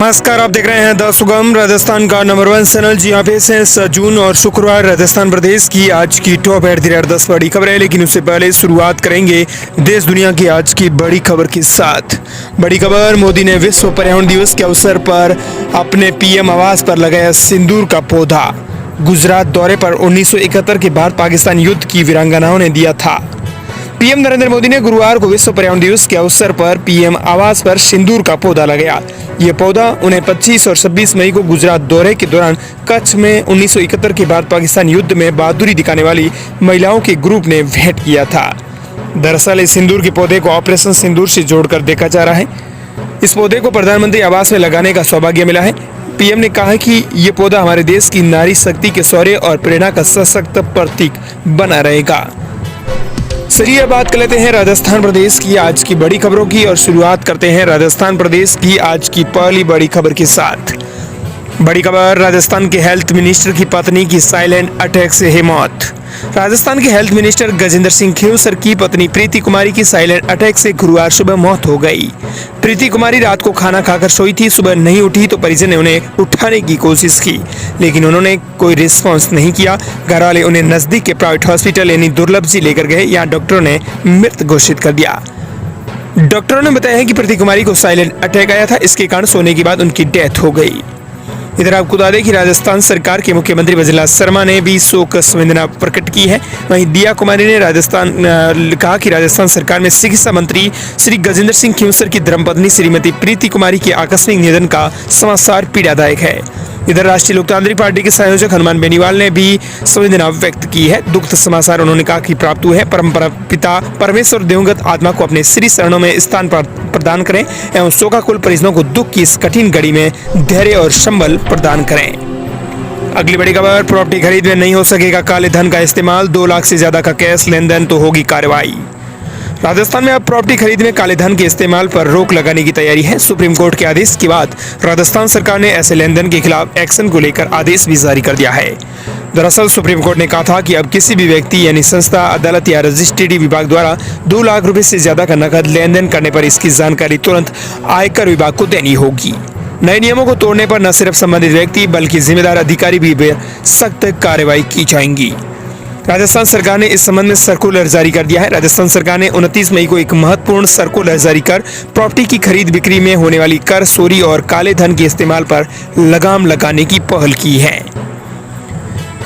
नमस्कार, आप देख रहे हैं द सुगम, राजस्थान का नंबर 1 चैनल। जी यहाँ पे से जून और शुक्रवार राजस्थान प्रदेश की आज की टॉप 10 बड़ी खबर है। लेकिन उससे पहले शुरुआत करेंगे देश दुनिया की आज की बड़ी खबर के साथ। बड़ी खबर, मोदी ने विश्व पर्यावरण दिवस के अवसर पर अपने पीएम आवास पर लगाया सिंदूर का पौधा। गुजरात दौरे पर 1971 के भारत पाकिस्तान युद्ध की वीरांगनाओं ने दिया था। पीएम नरेंद्र मोदी ने गुरुवार को विश्व पर्यावरण दिवस के अवसर पर पीएम आवास पर सिंदूर का पौधा लगाया। ये पौधा उन्हें 25 और 26 मई को गुजरात दौरे के दौरान कच्छ में 1971 के भारत पाकिस्तान युद्ध में बहादुरी दिखाने वाली महिलाओं के ग्रुप ने भेंट किया था। दरअसल इस सिंदूर के पौधे को ऑपरेशन सिंदूर से जोड़कर देखा जा रहा है। इस पौधे को प्रधानमंत्री आवास में लगाने का सौभाग्य मिला है। पीएम ने कहा कि ये पौधा हमारे देश की नारी शक्ति के शौर्य और प्रेरणा का सशक्त प्रतीक बना रहेगा। चलिए बात कर लेते हैं राजस्थान प्रदेश की आज की बड़ी खबरों की और शुरुआत करते हैं राजस्थान प्रदेश की आज की पहली बड़ी खबर के साथ। बड़ी खबर, राजस्थान के हेल्थ मिनिस्टर की पत्नी की साइलेंट अटैक से है मौत। राजस्थान के हेल्थ मिनिस्टर गजेंद्र सिंह खेवसर की पत्नी प्रीति कुमारी की साइलेंट अटैक से गुरुवार सुबह मौत हो गई। प्रीति कुमारी रात को खाना खाकर सोई थी। सुबह नहीं उठी तो परिजन ने उन्हें उठाने की कोशिश की, लेकिन उन्होंने कोई रिस्पॉन्स नहीं किया। घर वाले उन्हें नजदीक के प्राइवेट हॉस्पिटल यानी दुर्लभ जी लेकर गए। यहाँ डॉक्टरों ने मृत घोषित कर दिया। डॉक्टरों ने बताया कि प्रीति कुमारी को साइलेंट अटैक आया था, इसके कारण सोने के बाद उनकी डेथ हो गई। इधर आपको बता दें कि राजस्थान सरकार के मुख्यमंत्री वजला शर्मा ने भी शोक संवेदना प्रकट की है। वहीं दिया कुमारी ने कहा कि राजस्थान सरकार में चिकित्सा मंत्री श्री गजेंद्र सिंह खेवसर की धर्मपत्नी श्रीमती प्रीति कुमारी के आकस्मिक निधन का समाचार पीड़ादायक है। इधर राष्ट्रीय लोकतांत्रिक पार्टी के संयोजक हनुमान बेनीवाल ने भी संवेदना व्यक्त की है। दुखद समाचार उन्होंने कहा कि प्राप्त हुए हैं। परम पिता परमेश्वर दिवंगत आत्मा को अपने श्री शरणों में स्थान प्रदान करें एवं शोकाकुल परिजनों को दुख की इस कठिन घड़ी में धैर्य और संबल प्रदान करें। अगली बड़ी खबर, प्रॉपर्टी खरीद में नहीं हो सकेगा काले धन का इस्तेमाल, 2 लाख से ज्यादा का कैश लेन देन तो होगी कार्रवाई। राजस्थान में अब प्रॉपर्टी खरीद में काले धन के इस्तेमाल पर रोक लगाने की तैयारी है। सुप्रीम कोर्ट के आदेश के बाद राजस्थान सरकार ने ऐसे लेन देन के खिलाफ एक्शन को लेकर आदेश भी जारी कर दिया है। दरअसल सुप्रीम कोर्ट ने कहा था कि अब किसी भी व्यक्ति यानी संस्था, अदालत या रजिस्ट्री विभाग द्वारा 2 लाख रुपए से ज्यादा का नकद लेन देन करने पर इसकी जानकारी तुरंत आयकर विभाग को देनी होगी। नए नियमों को तोड़ने पर न सिर्फ संबंधित व्यक्ति बल्कि जिम्मेदार अधिकारी भी सख्त कार्रवाई की जाएंगी। राजस्थान सरकार ने इस संबंध में सर्कुलर जारी कर दिया है। राजस्थान सरकार ने 29 मई को एक महत्वपूर्ण सर्कुलर जारी कर प्रॉपर्टी की खरीद बिक्री में होने वाली कर, चोरी और काले धन के इस्तेमाल पर लगाम लगाने की पहल की है।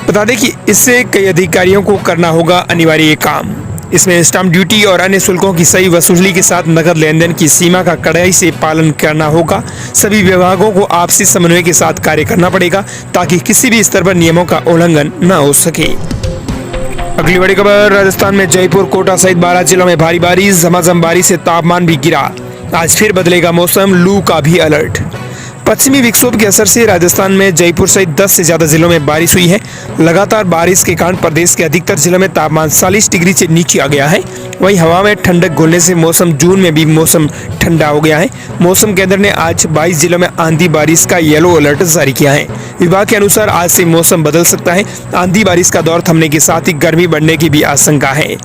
बता दें कि इससे कई अधिकारियों को करना होगा अनिवार्य ये काम। इसमें स्टाम्प ड्यूटी और अन्य शुल्कों की सही वसूली के साथ नकद लेन देन की सीमा का कड़ाई से पालन करना होगा। सभी विभागों को आपसी समन्वय के साथ कार्य करना पड़ेगा ताकि किसी भी स्तर पर नियमों का उल्लंघन न हो सके। अगली बड़ी खबर, राजस्थान में जयपुर, कोटा सहित 12 जिलों में भारी बारिश, झमाझम बारिश से तापमान भी गिरा। आज फिर बदलेगा मौसम, लू का भी अलर्ट। पश्चिमी विक्षोभ के असर से राजस्थान में जयपुर सहित 10 से ज्यादा जिलों में बारिश हुई है। लगातार बारिश के कारण प्रदेश के अधिकतर जिलों में तापमान 40 डिग्री से नीचे आ गया है। वहीं हवा में ठंडक घुलने से जून में भी मौसम ठंडा हो गया है। मौसम केंद्र ने आज 22 जिलों में आंधी बारिश का येलो अलर्ट जारी किया है। विभाग के अनुसार आज से मौसम बदल सकता है। आंधी बारिश का दौर थमने के साथ ही गर्मी बढ़ने की भी आशंका है।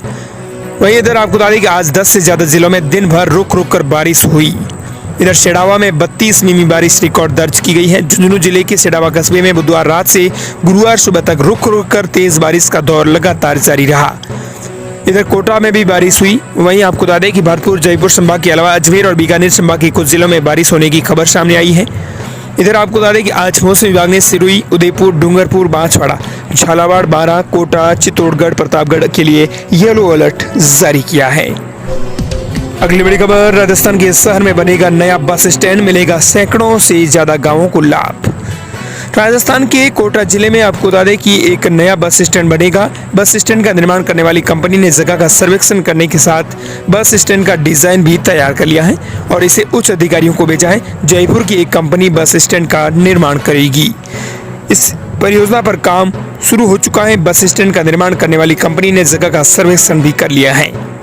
वहीं इधर आपको बता दें कि आज 10 से ज्यादा जिलों में दिन भर रुक रुक कर बारिश हुई। इधर शेडावा में 32 मिमी बारिश रिकॉर्ड दर्ज की गई है। झुंझुनू जिले के शेडावा कस्बे में बुधवार रात से गुरुवार सुबह तक रुक रुक कर तेज बारिश का दौर लगातार जारी रहा। इधर कोटा में भी बारिश हुई। वहीं आपको बता दें कि भरतपुर, जयपुर संभाग के अलावा अजमेर और बीकानेर संभाग के कुछ जिलों में बारिश होने की खबर सामने आई है। इधर आपको बता दें कि आज मौसम विभाग ने सिरोही, उदयपुर, डूंगरपुर, बांसवाड़ा, झालावाड़, बारां, कोटा, चित्तौड़गढ़, प्रतापगढ़ के लिए येलो अलर्ट जारी किया है। अगली बड़ी खबर, राजस्थान के शहर में बनेगा नया बस स्टैंड, मिलेगा सैकड़ों से ज्यादा गांवों को लाभ। राजस्थान के कोटा जिले में आपको बता दें कि एक नया बस स्टैंड बनेगा। बस स्टैंड का निर्माण करने वाली कंपनी ने जगह का सर्वेक्षण करने के साथ बस स्टैंड का डिजाइन भी तैयार कर लिया है और इसे उच्च अधिकारियों को भेजा है। जयपुर की एक कंपनी बस स्टैंड का निर्माण करेगी। इस परियोजना पर काम शुरू हो चुका है। बस स्टैंड का निर्माण करने वाली कंपनी ने जगह का सर्वेक्षण भी कर लिया है।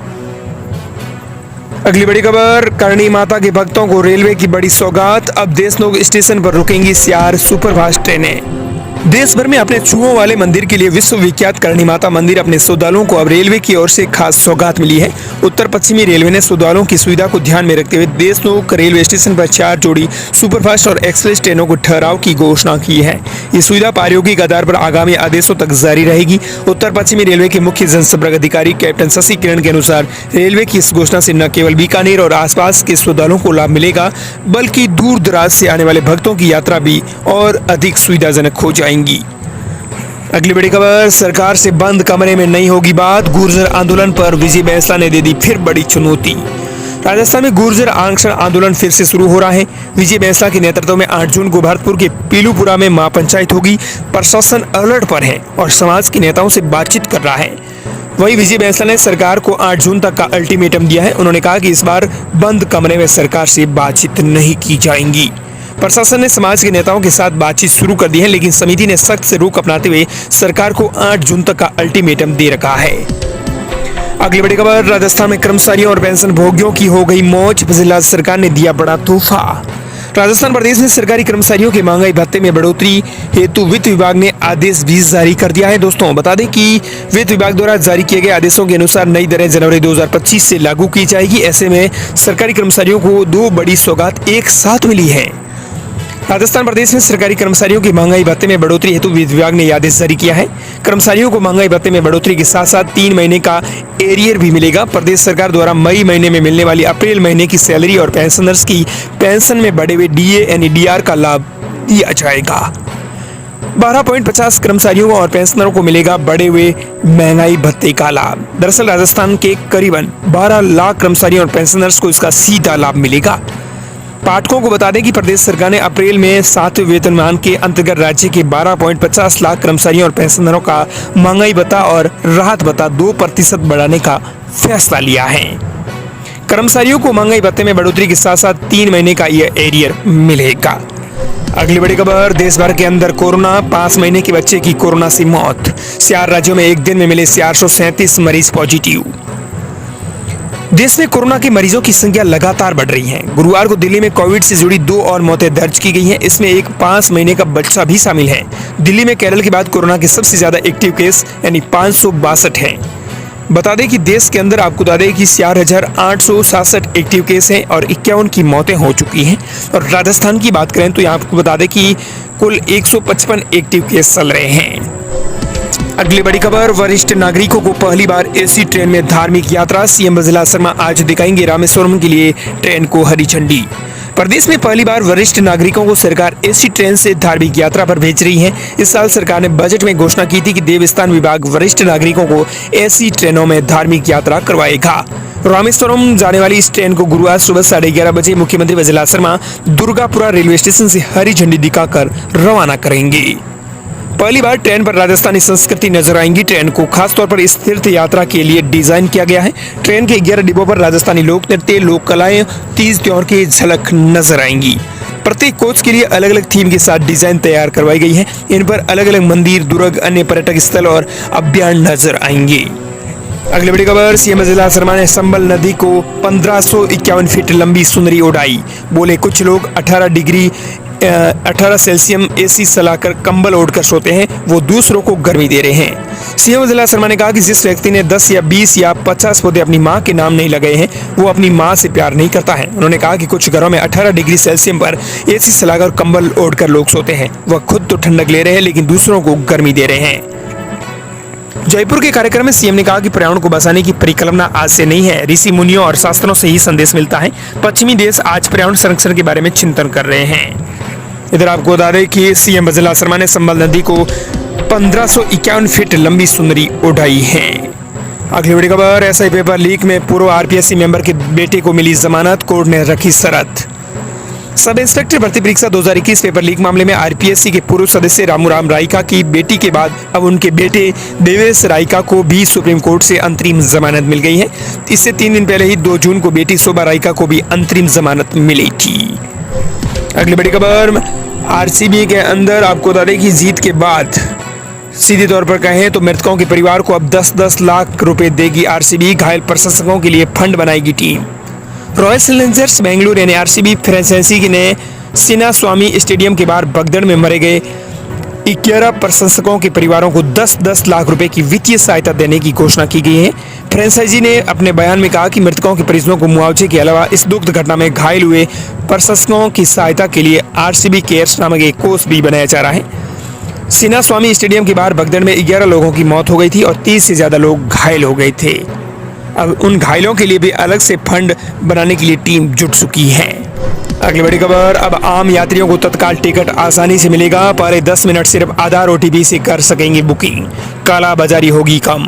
अगली बड़ी खबर, करणी माता के भक्तों को रेलवे की बड़ी सौगात, अब देशनोक स्टेशन पर रुकेंगी 4 सुपरफास्ट ट्रेनें। देश भर में अपने चूहों वाले मंदिर के लिए विश्व विख्यात करणी माता मंदिर अपने श्रद्धालुओं को अब रेलवे की ओर से खास सौगात मिली है। उत्तर पश्चिमी रेलवे ने श्रद्धालुओं की सुविधा को ध्यान में रखते हुए देशनोक रेलवे स्टेशन पर 4 जोड़ी सुपरफास्ट और एक्सप्रेस ट्रेनों को ठहराव की घोषणा की है। ये सुविधा प्रायोगिक आधार पर आगामी आदेशों तक जारी रहेगी। उत्तर पश्चिमी रेलवे के मुख्य जनसंपर्क अधिकारी कैप्टन शशि किरण के अनुसार रेलवे की इस घोषणा से न केवल बीकानेर और आसपास के श्रद्धालुओं को लाभ मिलेगा, बल्कि दूर दराज से आने वाले भक्तों की यात्रा भी और अधिक सुविधाजनक हो जाएंगी। अगली बड़ी खबर, सरकार से बंद कमरे में नहीं होगी बात, गुर्जर आंदोलन पर विजय बैंसला ने दे दी फिर बड़ी चुनौती। राजस्थान में गुर्जर आरक्षण आंदोलन फिर से शुरू हो रहा है। विजय बैंसला के नेतृत्व में 8 जून को भरतपुर के पीलूपुरा में महापंचायत होगी। प्रशासन अलर्ट पर है और समाज के नेताओं से बातचीत कर रहा है। वहीं विजय बैंसला ने सरकार को 8 जून तक का अल्टीमेटम दिया है। उन्होंने कहा कि इस बार बंद कमरे में सरकार से बातचीत नहीं की जाएगी। प्रशासन ने समाज के नेताओं के साथ बातचीत शुरू कर दी है, लेकिन समिति ने सख्त से रुख अपनाते हुए सरकार को 8 जून तक का अल्टीमेटम दे रखा है। अगली बड़ी खबर, राजस्थान में कर्मचारियों और पेंशन भोगियों की हो गई मौज, जिला सरकार ने दिया बड़ा तोहफा। राजस्थान प्रदेश में सरकारी कर्मचारियों के महंगाई भत्ते में बढ़ोतरी हेतु वित्त विभाग ने आदेश भी जारी कर दिया है। दोस्तों बता दें कि वित्त विभाग द्वारा जारी किए गए आदेशों के अनुसार नई दरें जनवरी 2025 से लागू की जाएगी। ऐसे में सरकारी कर्मचारियों को 2 बड़ी सौगात एक साथ मिली है। राजस्थान प्रदेश में सरकारी कर्मचारियों की महंगाई भत्ते में बढ़ोतरी हेतु वित्त विभाग ने आदेश जारी किया है। कर्मचारियों को महंगाई भत्ते में बढ़ोतरी के साथ साथ 3 महीने का एरियर भी मिलेगा। प्रदेश सरकार द्वारा मई महीने में मिलने वाली अप्रैल महीने की सैलरी और पेंशनर्स की पेंशन में बढ़े हुए डीए यानी डीआर का लाभ दिया जाएगा। 12.50 कर्मचारियों और पेंशनरों को मिलेगा बढ़े हुए महंगाई भत्ते का लाभ। दरअसल राजस्थान के करीबन 12 लाख कर्मचारियों और पेंशनर्स को इसका सीधा लाभ मिलेगा। पाठकों को बता दें कि प्रदेश सरकार ने अप्रैल में 7वें वेतनमान के अंतर्गत राज्य के 12.50 लाख कर्मचारियों और पेंशनरों का महंगाई भत्ता और राहत भत्ता 2% बढ़ाने का फैसला लिया है। कर्मचारियों को महंगाई भत्ते में बढ़ोतरी के साथ साथ 3 महीने का यह एरियर मिलेगा। अगली बड़ी खबर, देश भर के अंदर कोरोना, 5 महीने के बच्चे की कोरोना से मौत। 4 राज्यों में एक दिन में मिले 437 मरीज पॉजिटिव। देश में कोरोना के मरीजों की संख्या लगातार बढ़ रही है। गुरुवार को दिल्ली में कोविड से जुड़ी 2 और मौतें दर्ज की गई हैं। इसमें एक 5 महीने का बच्चा भी शामिल है। दिल्ली में केरल के बाद कोरोना के सबसे ज्यादा एक्टिव केस यानी 562 है। बता दें कि देश के अंदर आपको बता दें कि 4,867 एक्टिव केस हैं और 51 की मौतें हो चुकी हैं। और राजस्थान की बात करें तो यहाँ आपको बता दें कि कुल 155 एक्टिव केस चल रहे हैं। अगली बड़ी खबर, वरिष्ठ नागरिकों को पहली बार एसी ट्रेन में धार्मिक यात्रा। सीएम बजला शर्मा आज दिखाएंगे रामेश्वरम के लिए ट्रेन को हरी झंडी। प्रदेश में पहली बार वरिष्ठ नागरिकों को सरकार एसी ट्रेन से धार्मिक यात्रा पर भेज रही है। इस साल सरकार ने बजट में घोषणा की थी कि देवस्थान विभाग वरिष्ठ नागरिकों को एसी ट्रेनों में धार्मिक यात्रा करवाएगा। रामेश्वरम जाने वाली इस ट्रेन को गुरुवार सुबह 11:30 बजे मुख्यमंत्री बजला शर्मा दुर्गापुरा रेलवे स्टेशन से हरी झंडी दिखाकर रवाना करेंगे। पहली बार ट्रेन पर राजस्थानी संस्कृति नजर आएंगी। ट्रेन को खासतौर पर इस तीर्थ यात्रा के लिए डिजाइन किया गया है। ट्रेन के 11 डिब्बों पर राजस्थानी लोक नृत्य, लोक कलाएं, तीज त्योहार की झलक नजर आएंगी। प्रत्येक कोच के लिए अलग अलग थीम के साथ डिजाइन तैयार करवाई गई है। इन पर अलग अलग मंदिर, दुर्ग, अन्य पर्यटक स्थल और अभ्यारण्य नजर आएंगे। अगली बड़ी खबर, सीएम बजला शर्मा ने संबल नदी को 1551 फीट लंबी सुंदरी उड़ाई। बोले कुछ लोग 18 सेल्सियस एसी चलाकर कंबल ओढ़कर सोते हैं, वो दूसरों को गर्मी दे रहे हैं। सीएम बजला शर्मा ने कहा कि जिस व्यक्ति ने 10 या 20 या 50 पौधे अपनी मां के नाम नहीं लगाए हैं, वो अपनी मां से प्यार नहीं करता है। उन्होंने कहा कि कुछ घरों में 18 डिग्री सेल्सियस पर एसी चलाकर कंबल ओढ़कर लोग सोते हैं। वह खुद तो ठंडक ले रहे हैं, लेकिन दूसरों को गर्मी दे रहे हैं। जयपुर के कार्यक्रम में सीएम ने कहा कि पर्यावरण को बचाने की परिकल्पना आज से नहीं है, ऋषि मुनियों और शास्त्रों से ही संदेश मिलता है। पश्चिमी देश आज पर्यावरण संरक्षण के बारे में चिंतन कर रहे हैं। इधर आपको बता दें कि सीएम बजला शर्मा ने संबल नदी को 1551 फीट लंबी सुंदरी उड़ाई है। अगली बड़ी खबर, एसआई पेपर लीक में पूर्व आरपीएससी मेंबर के बेटे को मिली जमानत, कोर्ट ने रखी शर्त। सब इंस्पेक्टर भर्ती परीक्षा 2021 पेपर लीक मामले में आरपीएससी के पूर्व सदस्य रामूराम रायका की बेटी के बाद अब उनके बेटे देवेश रायका को भी सुप्रीम कोर्ट से अंतरिम जमानत मिल गई है। इससे 3 दिन पहले ही 2 जून को बेटी शोभा रायका को भी अंतरिम जमानत मिली थी। अगली बड़ी खबर, आरसीबी के अंदर आपको बता दें कि जीत के बाद सीधे तौर पर कहें तो मृतकों के परिवार को अब 10-10 लाख रुपए देगी आरसीबी। घायल प्रशंसकों के लिए फंड बनाएगी टीम। रॉयल चैलेंजर्स बेंगलुरु यानी आरसीबी फ्रेंचाइजी ने सिन्हा स्वामी स्टेडियम के बाहर भगदड़ में मारे गए 11 प्रशंसकों के परिवारों को 10-10 लाख रुपए की वित्तीय सहायता देने की घोषणा की गई है। फ्रेंचाइजी ने अपने बयान में कहा कि मृतकों के परिजनों को मुआवजे के अलावा इस दुखद घटना में घायल हुए प्रशंसकों की सहायता के लिए RCB केयर्स नामक एक कोष भी बनाया जा रहा है। सिन्हास्वामी स्टेडियम के बाहर भगदड़ में 11 लोगों की मौत हो गई थी और 30 से ज्यादा लोग घायल हो गए थे। अब उन घायलों के लिए भी अलग से फंड बनाने के लिए टीम जुट चुकी है। अगली बड़ी खबर, अब आम यात्रियों को तत्काल टिकट आसानी से मिलेगा। पहले 10 मिनट सिर्फ आधार OTP से कर सकेंगे बुकिंग, कालाबाजारी होगी कम।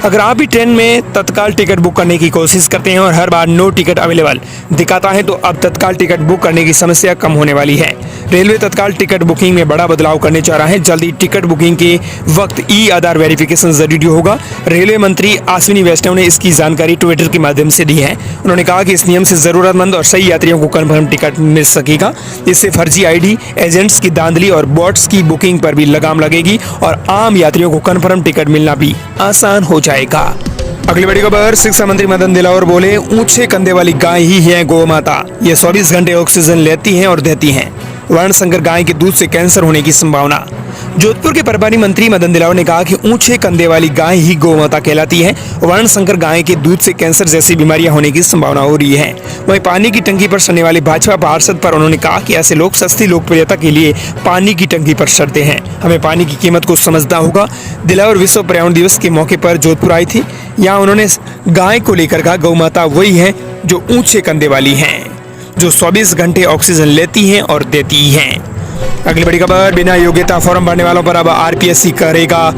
अगर आप भी ट्रेन में तत्काल टिकट बुक करने की कोशिश करते हैं और हर बार नो टिकट अवेलेबल दिखाता है तो अब तत्काल टिकट बुक करने की समस्या कम होने वाली है। रेलवे तत्काल टिकट बुकिंग में बड़ा बदलाव करने जा रहा है। जल्दी टिकट बुकिंग के वक्त आधार वेरिफिकेशन जरूरी होगा। रेलवे मंत्री अश्विनी वैष्णव ने इसकी जानकारी ट्विटर के माध्यम से दी है। उन्होंने कहा कि इस नियम से जरूरतमंद और सही यात्रियों को कन्फर्म टिकट मिल सकेगा। इससे फर्जी ID, एजेंट्स की धांधली और बॉट्स की बुकिंग पर भी लगाम लगेगी और आम यात्रियों को कन्फर्म टिकट मिलना भी आसान हो जाएगा। अगली बड़ी खबर, शिक्षा मंत्री मदन दिलावर बोले, ऊंचे कंधे वाली गाय ही है गौ माता। ये 24 घंटे ऑक्सीजन लेती हैं और देती हैं। वर्णशंकर गाय के दूध से कैंसर होने की संभावना। जोधपुर के प्रभारी मंत्री मदन दिलावर ने कहा कि ऊंचे कंधे वाली गाय ही गौ माता कहलाती है। वर्णशंकर गाय के दूध से कैंसर जैसी बीमारियां होने की संभावना हो रही है। वहीं पानी की टंकी पर सड़ने वाले भाजपा पार्षद पर उन्होंने कहा कि ऐसे लोग सस्ती लोकप्रियता के लिए पानी की टंकी पर सड़ते हैं। हमें पानी की कीमत को समझना होगा। दिलावर विश्व पर्यावरण दिवस के मौके पर जोधपुर आई थी। यहाँ उन्होंने गाय को लेकर कहा, गौ माता वही है जो ऊंचे कंधे वाली है, जो 24 घंटे ऑक्सीजन लेती हैं और देती हैं। अगली बड़ी खबर, बिना योग्यता फॉर्म भरने वालों पर अब RPSC करेगा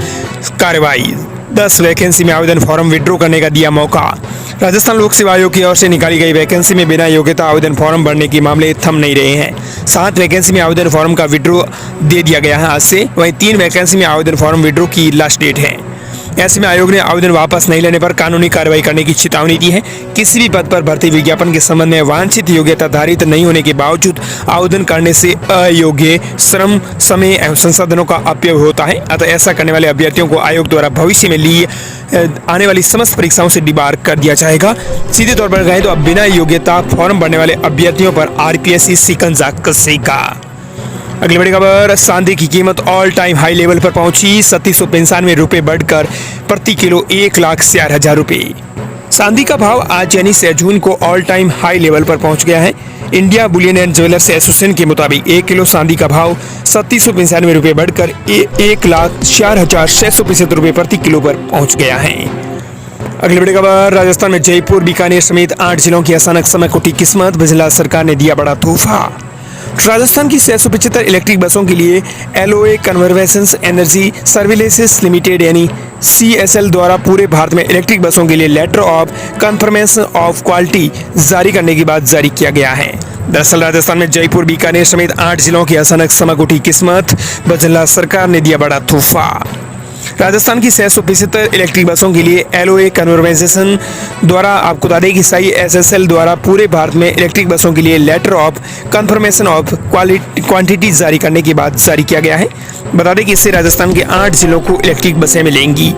कार्रवाई। 10 वैकेंसी में आवेदन फॉर्म विड्रॉ करने का दिया मौका। राजस्थान लोक सेवा आयोग की ओर से निकाली गई वैकेंसी में बिना योग्यता आवेदन फॉर्म भरने के मामले थम नहीं रहे हैं। 7 वैकेंसी में आवेदन फॉर्म का विड्रॉ दे दिया गया है आज से। वहीं 3 वैकेंसी में आवेदन फॉर्म विड्रॉ की लास्ट डेट है। ऐसे में आयोग ने आवेदन वापस नहीं लेने पर कानूनी कार्रवाई करने की चेतावनी दी है। किसी भी पद पर भर्ती विज्ञापन के संबंध में वांछित योग्यता धारित नहीं होने के बावजूद आवेदन करने से अयोग्य श्रम, समय एवं संसाधनों का अपव्यय होता है। अतः ऐसा करने वाले अभ्यर्थियों को आयोग द्वारा भविष्य में लिए आने वाली समस्त परीक्षाओं से डिबार कर दिया जाएगा। सीधे तौर पर कहें तो अब बिना योग्यता फॉर्म भरने वाले अभ्यर्थियों पर RPSC शिकंजा कसेगा। अगली बड़ी खबर, चांदी की कीमत ऑल टाइम हाई लेवल पर पहुंची। 3795 रुपए बढ़कर प्रति किलो 1,04,000 रुपए। चांदी का भाव आज यानी 6 जून को ऑल टाइम हाई लेवल पर पहुंच गया है। India Boolean and jewellers association के मुताबिक 1 किलो चांदी का भाव 3795 रुपए बढ़कर 1,04,665 रुपए प्रति किलो पर पहुंच गया है। अगली बड़ी खबर, राजस्थान में जयपुर, बीकानेर समेत 8 जिलों की अचानक चमक उठी किस्मत। गुजरात सरकार ने दिया बड़ा तोहफा। राजस्थान की 675 इलेक्ट्रिक बसों के लिए LOA कन्वर्जेंस एनर्जी सर्विलेंसेस लिमिटेड यानी CSL द्वारा पूरे भारत में इलेक्ट्रिक बसों के लिए letter of confirmation of quality जारी करने के बाद जारी किया गया है। दरअसल राजस्थान में जयपुर, बीकानेर समेत 8 जिलों की अचानक चमक उठी किस्मत। गुजरात सरकार ने दिया बड़ा तोहफा। राजस्थान की 675 इलेक्ट्रिक बसों के लिए LOA कन्वर्जेंसन द्वारा आपको बता दें कि CSL द्वारा पूरे भारत में इलेक्ट्रिक बसों के लिए letter of confirmation of quantity जारी करने के बाद जारी किया गया है। बता दें कि इससे राजस्थान के 8 जिलों को इलेक्ट्रिक बसें मिलेंगी।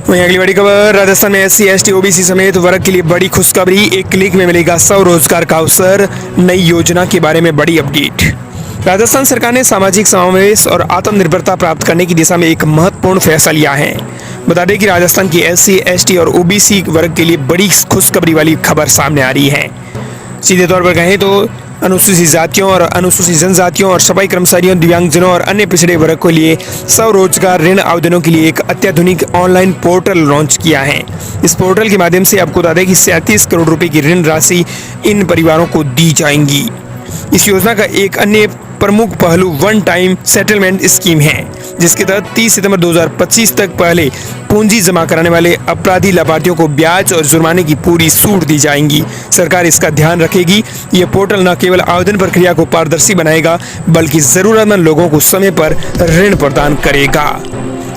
वहीं अगली बड़ी खबर, राजस्थान में SC, ST, OBC समेत वर्ग के लिए बड़ी खुशखबरी। 1 क्लिक में मिलेगा स्वरोजगार का अवसर। नई योजना के बारे में बड़ी अपडेट। राजस्थान सरकार ने सामाजिक समावेश और आत्मनिर्भरता प्राप्त करने की दिशा में एक महत्वपूर्ण फैसला लिया है। बता दें कि राजस्थान की SC, ST और OBC वर्ग के लिए बड़ी खुशखबरी वाली खबर सामने आ रही है। सीधे तौर पर कहें तो अनुसूचित जातियों और अनुसूचित जनजातियों और सफाई कर्मचारियों, दिव्यांगजनों और अन्य पिछड़े वर्ग के लिए स्वरोजगार ऋण आवेदनों के लिए एक अत्याधुनिक ऑनलाइन पोर्टल लॉन्च किया है। इस पोर्टल के माध्यम से आपको बता दें कि 37 करोड़ रुपए की ऋण राशि इन परिवारों को दी जाएंगी। इस योजना का एक अन्य प्रमुख पहलू वन टाइम सेटलमेंट स्कीम है, जिसके तहत 30 सितंबर 2025 तक पहले पूंजी जमा कराने वाले अपराधी लाभार्थियों को ब्याज और जुर्माने की पूरी छूट दी जाएंगी। सरकार इसका ध्यान रखेगी। ये पोर्टल न केवल आवेदन प्रक्रिया को पारदर्शी बनाएगा, बल्कि जरूरतमंद लोगों को समय पर ऋण प्रदान करेगा।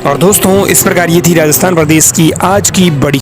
और दोस्तों, इस प्रकार ये थी राजस्थान प्रदेश की आज की बड़ी